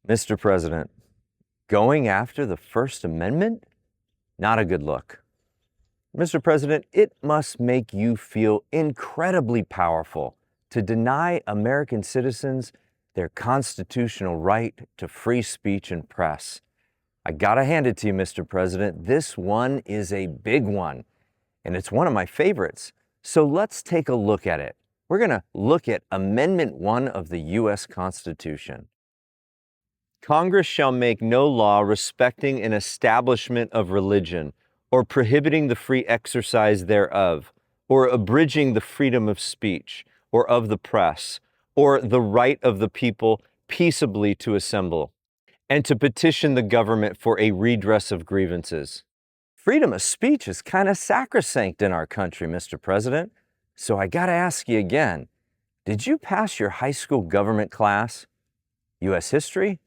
Mr. President, going after the First Amendment? Not a good look. Mr. President, it must make you feel incredibly powerful to deny American citizens their constitutional right to free speech and press. I gotta hand it to you, Mr. President, this one is a big one, and it's one of my favorites. So let's take a look at it. We're gonna look at Amendment 1 of the U.S. Constitution. Congress shall make no law respecting an establishment of religion, or prohibiting the free exercise thereof, or abridging the freedom of speech, or of the press, or the right of the people peaceably to assemble, and to petition the government for a redress of grievances. Freedom of speech is kind of sacrosanct in our country, Mr. President. So I gotta ask you again, did you pass your high school government class? U.S. history?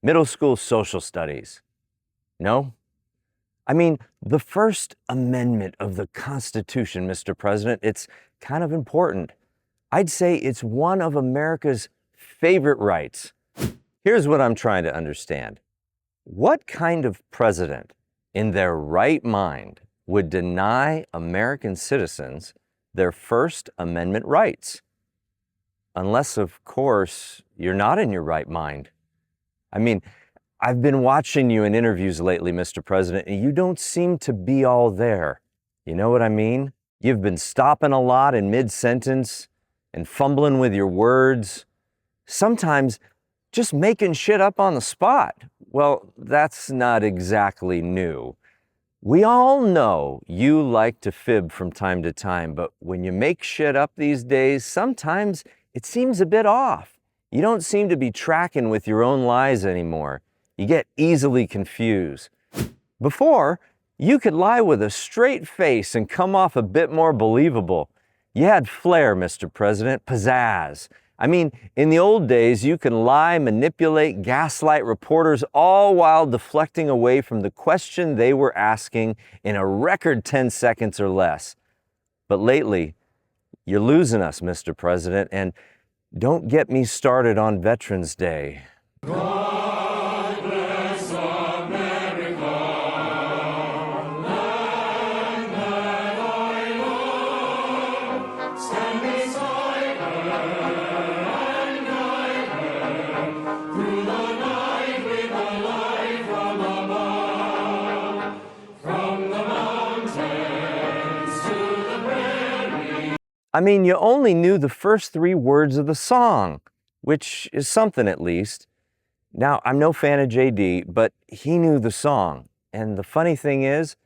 Middle school social studies? No? I mean, the First Amendment of the Constitution, Mr. President, it's kind of important. I'd say it's one of America's favorite rights. Here's what I'm trying to understand. What kind of president in their right mind would deny American citizens their First Amendment rights? Unless, of course, you're not in your right mind. I mean, I've been watching you in interviews lately, Mr. President, and you don't seem to be all there. You know what I mean? You've been stopping a lot in mid-sentence and fumbling with your words. Sometimes just making shit up on the spot. Well, that's not exactly new. We all know you like to fib from time to time, but when you make shit up these days, sometimes it seems a bit off. You don't seem to be tracking with your own lies anymore. You get easily confused. Before, you could lie with a straight face and come off a bit more believable. You had flair, Mr. President, pizzazz. I mean, in the old days, you could lie, manipulate, gaslight reporters, all while deflecting away from the question they were asking in a record 10 seconds or less. But lately, you're losing us, Mr. President, and don't get me started on Veterans Day. God bless America, land that I love. Stand beside her and guide her through the night with a light from above. From the mountains to the prairie. I mean, you only knew the first 3 words of the song, which is something at least. Now, I'm no fan of JD, but he knew the song. And the funny thing is,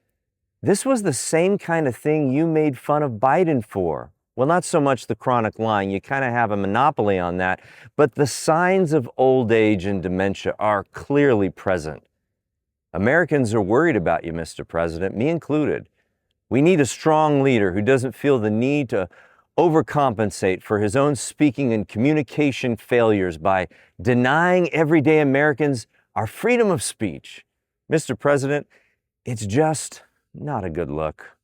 this was the same kind of thing you made fun of Biden for. Well, not so much the chronic lying, you kind of have a monopoly on that, but the signs of old age and dementia are clearly present. Americans are worried about you, Mr. President, me included. We need a strong leader who doesn't feel the need to overcompensate for his own speaking and communication failures by denying everyday Americans our freedom of speech. Mr. President, it's just not a good look.